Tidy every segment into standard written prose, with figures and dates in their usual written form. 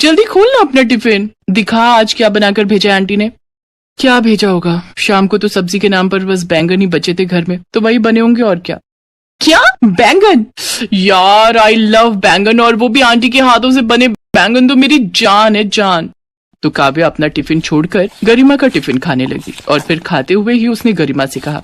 जल्दी खोल ना अपना टिफिन, दिखा आज क्या बनाकर भेजा है आंटी ने। क्या भेजा होगा, शाम को तो सब्जी के नाम पर बस बैंगन ही बचे थे घर में, तो वही बने होंगे और क्या। क्या बैंगन? यार आई लव बैंगन, और वो भी आंटी के हाथों से बने बैंगन तो मेरी जान है जान। तो काव्या अपना टिफिन छोड़कर गरिमा का टिफिन खाने लगी और फिर खाते हुए ही उसने गरिमा से कहा,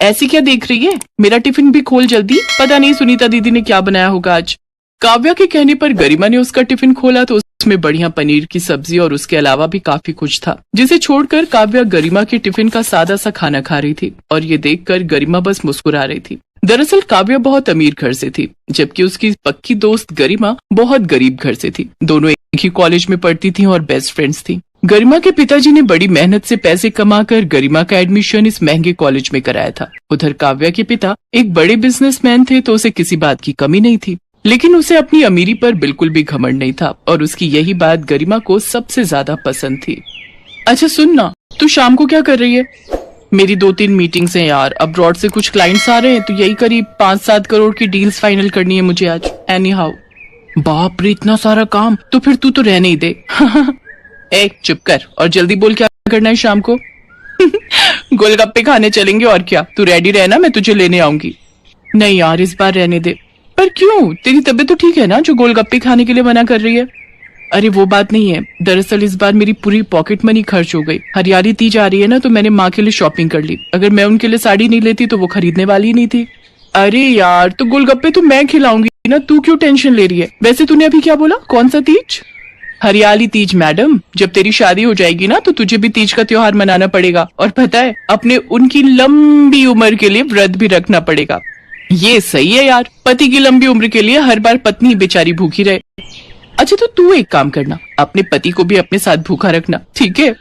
ऐसी क्या देख रही है, मेरा टिफिन भी खोल जल्दी, पता नहीं सुनीता दीदी ने क्या बनाया होगा आज। काव्या के कहने पर गरिमा ने उसका टिफिन खोला तो उसमें बढ़िया पनीर की सब्जी और उसके अलावा भी काफी कुछ था, जिसे छोड़कर काव्या गरिमा के टिफिन का सादा सा खाना खा रही थी और ये देखकर गरिमा बस मुस्कुरा रही थी। दरअसल काव्या बहुत अमीर घर से थी, जबकि उसकी पक्की दोस्त गरिमा बहुत गरीब घर से थी। दोनों एक ही कॉलेज में पढ़ती थी और बेस्ट फ्रेंड्स थी। गरिमा के पिताजी ने बड़ी मेहनत से पैसे कमाकर गरिमा का एडमिशन इस महंगे कॉलेज में कराया था। उधर काव्या के पिता एक बड़े बिजनेसमैन थे, तो उसे किसी बात की कमी नहीं थी, लेकिन उसे अपनी अमीरी पर बिल्कुल भी घमंड नहीं था और उसकी यही बात गरिमा को सबसे ज्यादा पसंद थी। अच्छा सुन ना, तू शाम को क्या कर रही है? मेरी 2-3 मीटिंग्स हैं यार, अब्रॉड से कुछ क्लाइंट्स आ रहे हैं, तो यही करीब 5-7 करोड़ की डील्स फाइनल करनी है मुझे आज। Any how. बाप रे, इतना सारा काम, तो फिर तू तो रहने ही दे। ए चुप कर और जल्दी बोल क्या करना है शाम को। गोलगप्पे खाने चलेंगे और क्या, तू रेडी रहना, मैं तुझे लेने आऊंगी। नहीं यार इस बार रहने दे। पर क्यों, तेरी तबीयत तो ठीक है ना जो गोलगप्पे खाने के लिए मना कर रही है? अरे वो बात नहीं है, दरअसल इस बार मेरी पूरी पॉकेट मनी खर्च हो गई। हरियाली तीज आ रही है ना, तो मैंने माँ के लिए शॉपिंग कर ली। अगर मैं उनके लिए साड़ी नहीं लेती तो वो खरीदने वाली ही नहीं थी। अरे यार तो गोलगप्पे तो मैं खिलाऊंगी ना, तू क्यों टेंशन ले रही है? वैसे तूने अभी क्या बोला, कौन सा तीज? हरियाली तीज मैडम, जब तेरी शादी हो जाएगी ना तो तुझे भी तीज का त्योहार मनाना पड़ेगा, और पता है अपने उनकी लंबी उम्र के लिए व्रत भी रखना पड़ेगा। ये सही है यार, पति की लंबी उम्र के लिए हर बार पत्नी बेचारी भूखी रहे। अच्छा तो तू एक काम करना, अपने पति को भी अपने साथ भूखा रखना, ठीक है?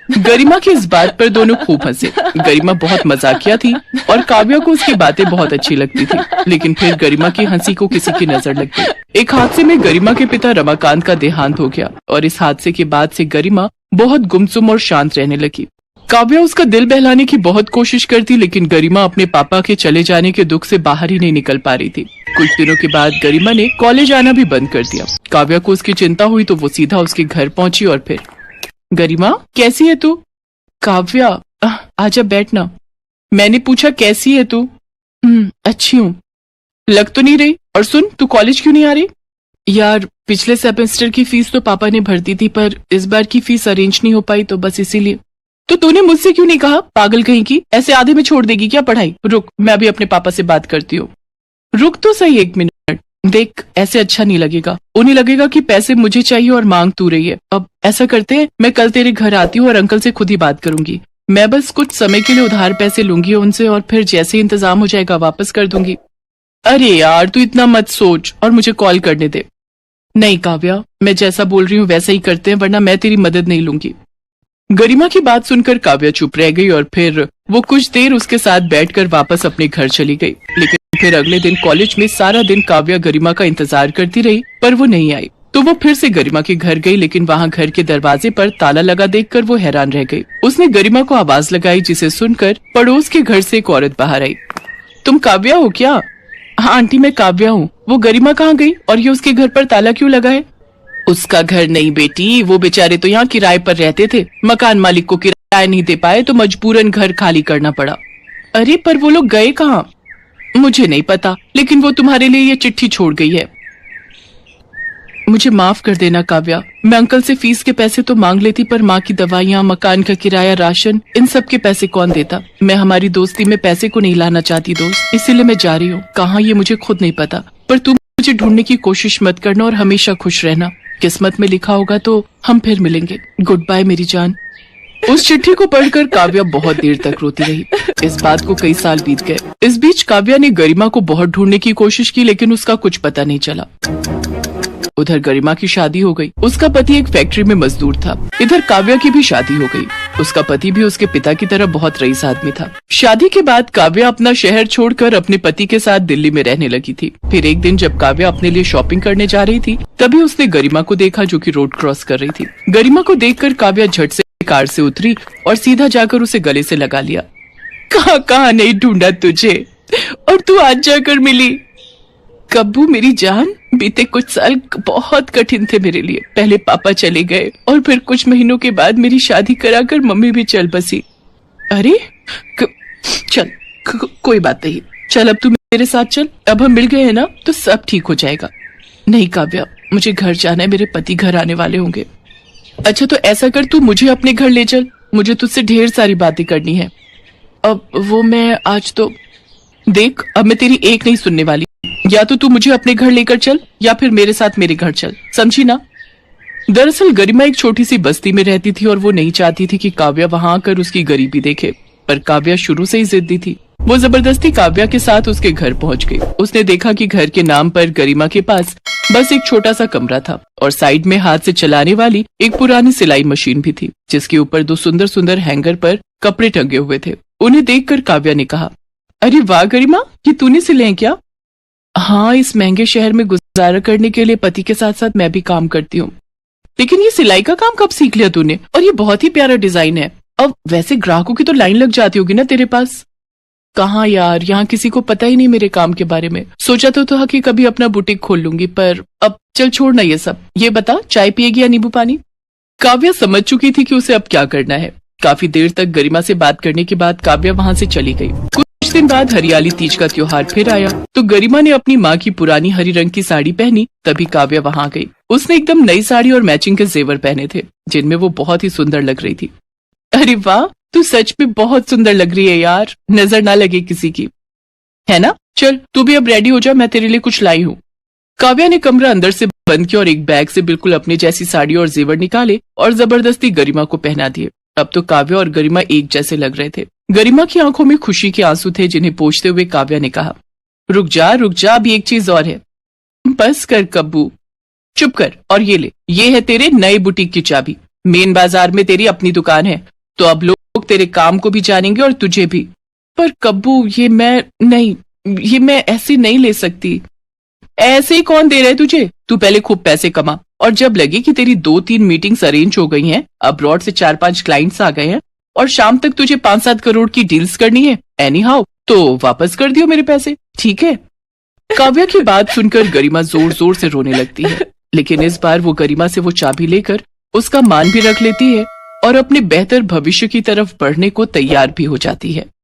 गरिमा की इस बात पर दोनों खूब हंसे। गरिमा बहुत मजाकिया थी और काव्या को उसकी बातें बहुत अच्छी लगती थी, लेकिन फिर गरिमा की हंसी को किसी की नजर लग गई। एक हादसे में गरिमा के पिता रमाकांत का देहांत हो गया और इस हादसे के बाद से गरिमा बहुत गुमसुम और शांत रहने लगी। काव्या उसका दिल बहलाने की बहुत कोशिश करती, लेकिन गरिमा अपने पापा के चले जाने के दुख से बाहर ही नहीं निकल पा रही थी। कुछ दिनों के बाद गरिमा ने कॉलेज आना भी बंद कर दिया। काव्या को उसकी चिंता हुई तो वो सीधा उसके घर पहुंची और फिर, गरिमा कैसी है तू? काव्या आजा बैठना। मैंने पूछा कैसी है तू? अच्छी हूँ। लग तो नहीं रही। और सुन, तू कॉलेज क्यों नहीं आ रही? यार पिछले सेमेस्टर की फीस तो पापा ने भर दी थी, पर इस बार की फीस अरेंज नहीं हो पाई, तो बस इसीलिए। तो तूने मुझसे क्यों नहीं कहा, पागल कहीं की, ऐसे आधे में छोड़ देगी क्या पढ़ाई? रुक, मैं अभी अपने पापा से बात करती हूँ। रुक तो सही 1 मिनट, देख ऐसे अच्छा नहीं लगेगा। उन्हें लगेगा कि पैसे मुझे चाहिए और मांग तू रही है। अब ऐसा करते हैं, मैं कल तेरे घर आती हूँ और अंकल से खुद ही बात करूंगी। मैं बस कुछ समय के लिए उधार पैसे लूंगी उनसे और फिर जैसे इंतजाम हो जाएगा वापस कर दूंगी। अरे यार तू इतना मत सोच और मुझे कॉल करने दे। नहीं काव्या, मैं जैसा बोल रही हूँ वैसा ही करते हैं, वरना मैं तेरी मदद नहीं लूंगी। गरिमा की बात सुनकर काव्या चुप रह गई और फिर वो कुछ देर उसके साथ बैठकर वापस अपने घर चली गई। लेकिन फिर अगले दिन कॉलेज में सारा दिन काव्या गरिमा का इंतजार करती रही, पर वो नहीं आई। तो वो फिर से गरिमा के घर गई, लेकिन वहाँ घर के दरवाजे पर ताला लगा देखकर वो हैरान रह गई। उसने गरिमा को आवाज लगाई, जिसे सुनकर पड़ोस के घर से एक औरत बाहर आई। तुम काव्या हो क्या? हाँ आंटी मैं काव्या हूँ। वो गरिमा कहाँ गई और ये उसके घर पर ताला क्यों लगा है? उसका घर नहीं बेटी, वो बेचारे तो यहाँ किराए पर रहते थे, मकान मालिक को किराया नहीं दे पाए तो मजबूरन घर खाली करना पड़ा। अरे पर वो लोग गए कहाँ? मुझे नहीं पता, लेकिन वो तुम्हारे लिए ये चिट्ठी छोड़ गई है। मुझे माफ कर देना काव्या, मैं अंकल से फीस के पैसे तो मांग लेती, पर माँ की दवाइयाँ, मकान का किराया, राशन, इन सब के पैसे कौन देता? मैं हमारी दोस्ती में पैसे को नहीं लाना चाहती दोस्त, इसीलिए मैं जा रही हूँ। कहाँ ये मुझे खुद नहीं पता, पर तुम मुझे ढूंढने की कोशिश मत करना और हमेशा खुश रहना। किस्मत में लिखा होगा तो हम फिर मिलेंगे। गुड बाय मेरी जान। उस चिट्ठी को पढ़कर काव्या बहुत देर तक रोती रही। इस बात को कई साल बीत गए। इस बीच काव्या ने गरिमा को बहुत ढूंढने की कोशिश की, लेकिन उसका कुछ पता नहीं चला। उधर गरिमा की शादी हो गई। उसका पति एक फैक्ट्री में मजदूर था। इधर काव्या की भी शादी हो गई। उसका पति भी उसके पिता की तरह बहुत रईस आदमी था। शादी के बाद काव्या अपना शहर छोड़कर अपने पति के साथ दिल्ली में रहने लगी थी। फिर एक दिन जब काव्या अपने लिए शॉपिंग करने जा रही थी, तभी उसने गरिमा को देखा जो कि रोड क्रॉस कर रही थी। गरिमा को देखकर काव्या झट से कार से उतरी और सीधा जाकर उसे गले से लगा लिया। कहाँ कहाँ नहीं ढूंढा तुझे और तू आज जाकर मिली। कब्बू मेरी जान, बीते कुछ साल बहुत कठिन थे मेरे लिए। पहले पापा चले गए और फिर कुछ महीनों के बाद मेरी शादी कराकर मम्मी भी चल बसी। अरे चल कोई बात नहीं, चल अब तू मेरे साथ चल। अब हम मिल गए हैं ना तो सब ठीक हो जाएगा। नहीं काव्या, मुझे घर जाना है, मेरे पति घर आने वाले होंगे। अच्छा तो ऐसा कर, तू मुझे अपने घर ले चल, मुझे तुझसे ढेर सारी बातें करनी है। अब वो मैं आज तो देख, अब मैं तेरी एक नहीं सुनने वाली। या तो तू मुझे अपने घर लेकर चल या फिर मेरे साथ मेरे घर चल, समझी ना। दरअसल गरिमा एक छोटी सी बस्ती में रहती थी और वो नहीं चाहती थी कि काव्या वहां आकर उसकी गरीबी देखे, पर काव्या शुरू से ही जिद्दी थी। वो जबरदस्ती काव्या के साथ उसके घर पहुंच गई। उसने देखा कि घर के नाम पर गरिमा के पास बस एक छोटा सा कमरा था और साइड में हाथ से चलाने वाली एक पुरानी सिलाई मशीन भी थी, जिसके ऊपर दो सुंदर सुंदर हैंगर पर कपड़े टंगे हुए थे। उन्हें देखकर काव्या ने कहा, अरे वाह गरिमा, ये तूने सिले हैं क्या? हाँ, इस महंगे शहर में गुजारा करने के लिए पति के साथ साथ मैं भी काम करती हूँ। लेकिन ये सिलाई का काम कब सीख लिया तूने? और ये बहुत ही प्यारा डिजाइन है। अब वैसे ग्राहकों की तो लाइन लग जाती होगी ना तेरे पास। कहाँ यार, यहाँ किसी को पता ही नहीं मेरे काम के बारे में। सोचा तो था कि कभी अपना बुटीक खोल लूंगी, पर अब चल छोड़ना ये सब। ये बता, चाय पिएगी या नींबू पानी? काव्या समझ चुकी थी कि उसे अब क्या करना है। काफी देर तक गरिमा से बात करने के बाद काव्या वहां से चली गई। कुछ दिन बाद हरियाली तीज का त्योहार फिर आया तो गरिमा ने अपनी माँ की पुरानी हरी रंग की साड़ी पहनी। तभी काव्या वहां आ गई। उसने एकदम नई साड़ी और मैचिंग के जेवर पहने थे, जिनमें वो बहुत ही सुंदर लग रही थी। अरे वाह, तू सच में बहुत सुंदर लग रही है यार, नजर ना लगे किसी की, है ना। चल तू भी अब रेडी हो जा, मैं तेरे लिए कुछ लाई हूँ। काव्या ने कमरा अंदर से बंद किया और एक बैग से बिल्कुल अपनी जैसी साड़ी और जेवर निकाले और जबरदस्ती गरिमा को पहना दिए। अब तो काव्या और गरिमा एक जैसे लग रहे थे। गरिमा की आंखों में खुशी के आंसू थे, जिन्हें पोंछते हुए काव्या ने कहा, रुक जा, अभी एक चीज और है। बस कर कब्बू, चुप कर और ये ले, ये है तेरे नए बुटीक की चाबी। मेन बाजार में तेरी अपनी दुकान है, तो अब लोग तेरे काम को भी जानेंगे और तुझे भी। पर कब्बू, ये मैं ऐसे नहीं ले सकती। ऐसे ही कौन दे रहा है तुझे? तू पहले खूब पैसे कमा, और जब लगे कि तेरी 2-3 मीटिंग्स अरेंज हो गई हैं, अब्रॉड से 4-5 क्लाइंट्स आ गए हैं और शाम तक तुझे 5-7 करोड़ की डील्स करनी है एनी हाउ, तो वापस कर दियो मेरे पैसे, ठीक है। काव्या की बात सुनकर गरिमा जोर जोर से रोने लगती है, लेकिन इस बार वो गरिमा से वो चाबी लेकर उसका मान भी रख लेती है और अपने बेहतर भविष्य की तरफ बढ़ने को तैयार भी हो जाती है।